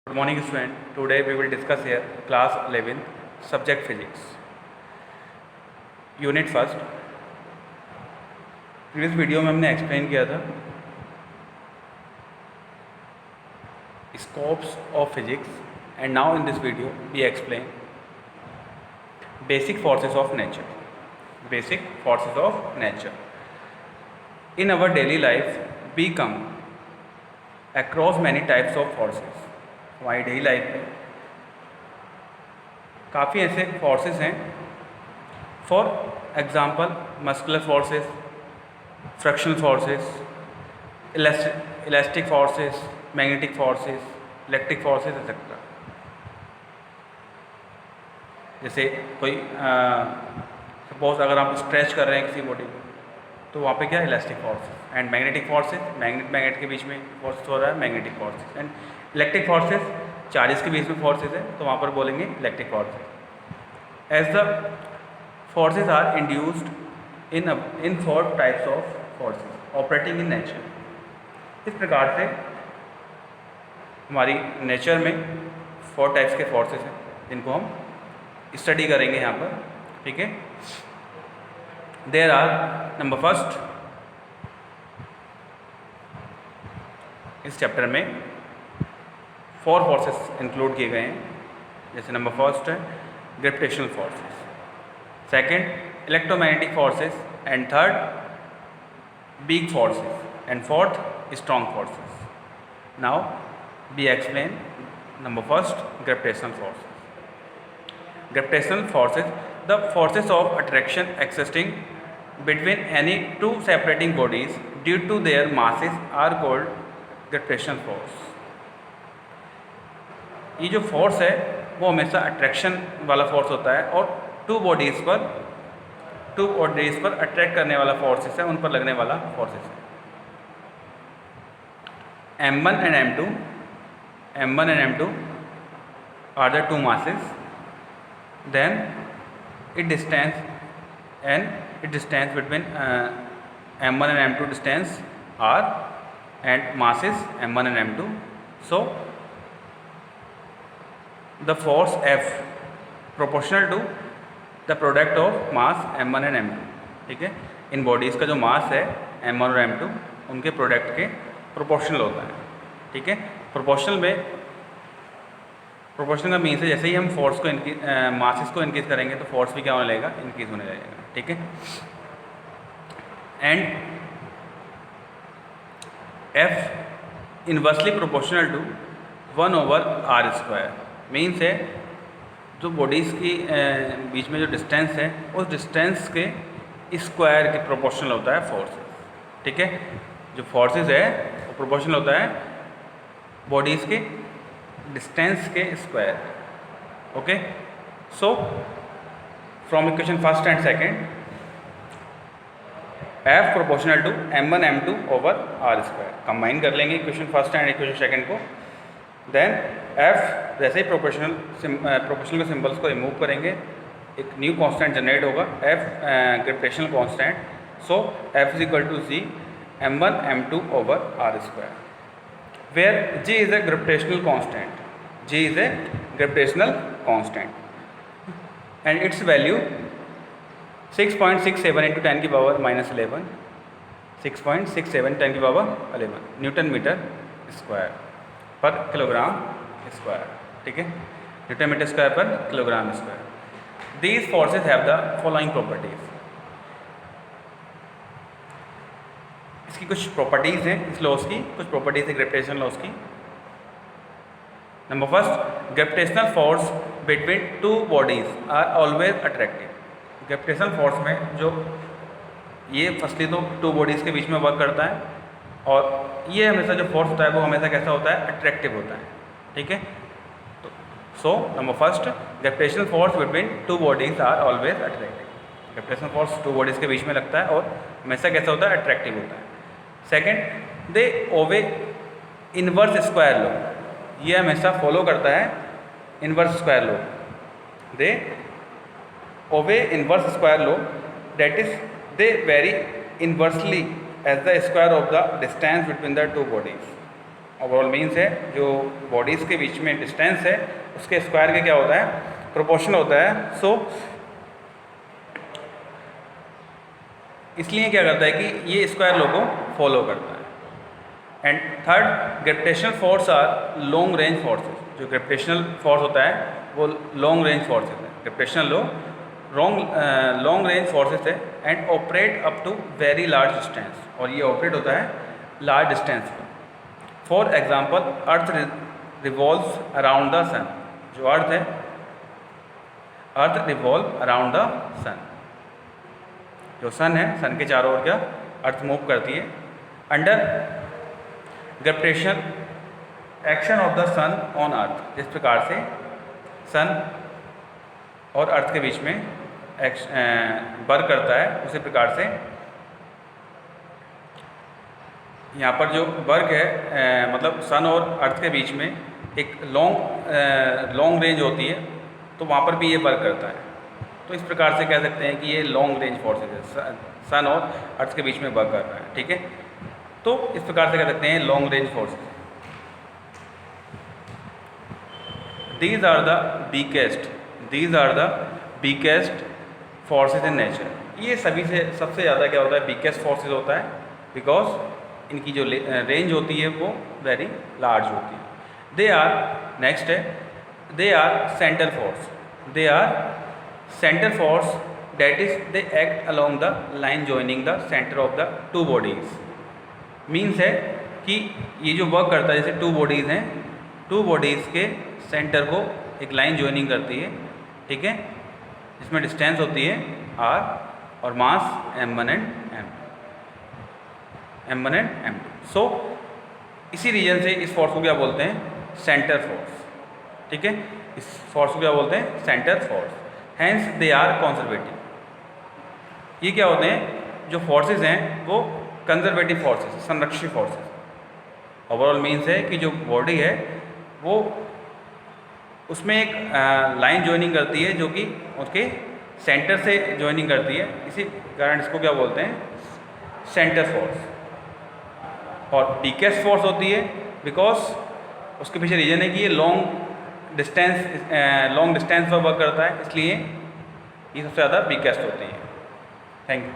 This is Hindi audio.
Good morning student. Today we will discuss here class 11th subject physics unit first. Previous video में हमने एक्सप्लेन किया था scopes of physics and now in this video we explain basic forces of nature. Basic forces of nature in our daily life we come across many types of forces. हमारी डेली लाइफ में काफ़ी ऐसे फोर्सेस हैं. For example muscular forces, frictional forces, elastic forces, magnetic forces, electric forces etcetera. जैसे कोई सपोज अगर आप स्ट्रेच कर रहे हैं किसी बॉडी को तो वहाँ पे क्या है elastic forces and magnetic forces. Magnet के बीच में फोर्सेस हो रहा है magnetic forces and electric forces charges के बीच में फोर्सेस है तो वहाँ पर बोलेंगे electric forces. As the forces are induced in 4 types of forces operating in nature. इस प्रकार से हमारी नेचर में 4 टाइप्स के फोर्सेस हैं जिनको हम स्टडी करेंगे यहाँ पर. ठीक है. देयर आर नंबर फर्स्ट इस चैप्टर में 4 फोर्सेस इंक्लूड किए गए हैं. जैसे नंबर फर्स्ट है gravitational forces, second electromagnetic forces and third weak forces and fourth strong forces. Now we explain number first gravitational forces. Gravitational forces, the forces of attraction existing between any two separating bodies due to their masses are called gravitational force. ये जो फोर्स है वो हमेशा अट्रैक्शन वाला फोर्स होता है और टू बॉडीज़ पर अट्रैक्ट करने वाला फोर्सेस है, उन पर लगने वाला फोर्सेस है. M1 and M2 are the two masses. Then it distance between M1 and M2 distance R and masses M1 and M2. So the force F proportional to the product of mass M1 and M2. ठीक है. इन बॉडीज़ का जो मास है M1 और M2 उनके प्रोडक्ट के प्रोपोर्शनल होता है. ठीक है. प्रोपोर्शनल का मीन्स है जैसे ही हम फोर्स को मासेस को इंक्रीज करेंगे तो फोर्स भी क्या होने लगेगा, इंक्रीज होने लगेगा. ठीक है. And F inversely proportional to 1/r². Means है जो बॉडीज़ की बीच में जो डिस्टेंस है उस डिस्टेंस के स्क्वायर के प्रोपोर्शनल होता है फोर्सेस. ठीक है. जो फोर्सेस है वो प्रोपोर्शनल होता है बॉडीज़ के डिस्टेंस के square. Okay. So from equation first and second F proportional to M1 M2 over r². Combine कर लेंगे equation first and equation second को. देन F जैसे ही प्रोपोर्शनल के सिंबल्स को रिमूव करेंगे एक न्यू कांस्टेंट जनरेट होगा F gravitational constant. So F is equal to G M1 M2 over r², where G is a gravitational constant. G is a gravitational constant and its value 6.67 into 10 की पावर -11, 6.67 10 की पावर 11 न्यूटन मीटर स्क्वायर पर किलोग्राम स्क्वायर. ठीक है. न्यूटन मीटर स्क्वायर पर kilogram square. These forces have the following properties. इसकी कुछ प्रॉपर्टीज़ हैं इस लॉस की, कुछ प्रॉपर्टीज़ है ग्रेविटेशनल लॉस की. Number first gravitational force between two bodies are always attractive. Gravitational force में जो ये फर्स्टली तो टू बॉडीज़ के बीच में वर्क करता है और ये हमेशा जो फोर्स होता है वो हमेशा कैसा होता है, अट्रैक्टिव होता है. ठीक है. तो so number first gravitational force between two bodies are always attractive. Gravitational force two bodies के बीच में लगता है और हमेशा कैसा होता है, अट्रैक्टिव होता है. Second they obey inverse square law. ये हमेशा फॉलो करता है inverse square law. They obey inverse square law that is they vary inversely as the square of the distance between the two bodies overall means है जो बॉडीज़ के बीच में डिस्टेंस है उसके स्क्वायर के क्या होता है, प्रोपोर्शन होता है। सो इसलिए क्या करता है कि ये स्क्वायर लॉ को फॉलो करता है। And third, gravitational force are long range forces. जो ग्रेविटेशनल फोर्स होता है वो लॉन्ग रेंज फोर्सेस है। Gravitational law long range forces है and operate up to very large distance, और ये ऑपरेट होता है लार्ज डिस्टेंस पर। For example, earth revolves around the sun. जो अर्थ है, earth revolve around the sun. जो सन है, सन के चारों ओर क्या अर्थ मूव करती है। Under gravitation action of the sun on earth, जिस प्रकार से सन और अर्थ के बीच में वर्क करता है, उसी प्रकार से यहाँ पर जो वर्क है मतलब सन और अर्थ के बीच में एक लॉन्ग रेंज होती है, तो वहाँ पर भी ये वर्क करता है। तो इस प्रकार से कह सकते हैं कि ये लॉन्ग रेंज फोर्सेस है, सन और अर्थ के बीच में वर्क कर रहा है। ठीक है, तो इस प्रकार से कह सकते हैं long range forces. These are the biggest forces in nature। ये सभी से सबसे ज़्यादा क्या होता है, बिगेस्ट फोर्सेस होता है, बिकॉज इनकी जो रेंज होती है वो वेरी लार्ज होती है। दे आर, नेक्स्ट है, they are center force. They are center force, that is they act along the line joining the center of the two bodies. Means है कि ये जो वर्क करता है, जैसे टू बॉडीज़ हैं, टू बॉडीज़ के सेंटर को एक लाइन जॉइनिंग करती है। ठीक है, इसमें डिस्टेंस होती है r और मास m1 एंड m2। सो इसी रीजन से इस फोर्स को क्या बोलते हैं, सेंटर फोर्स। ठीक है, इस फोर्स को क्या बोलते हैं, center force. Hence they are conservative. ये क्या होते हैं, जो फोर्सेस हैं वो कंजर्वेटिव फोर्सेस, संरक्षित फोर्सेस। ओवरऑल मीन्स है कि जो बॉडी है वो उसमें एक लाइन जॉइनिंग करती है जो कि उसके सेंटर से जॉइनिंग करती है, इसी कारण इसको क्या बोलते हैं, सेंटर फोर्स। और वीकेस्ट फोर्स होती है बिकॉज उसके पीछे रीजन है कि ये लॉन्ग डिस्टेंस पर वर्क करता है, इसलिए ये सबसे ज़्यादा वीकेस्ट होती है। Thank you.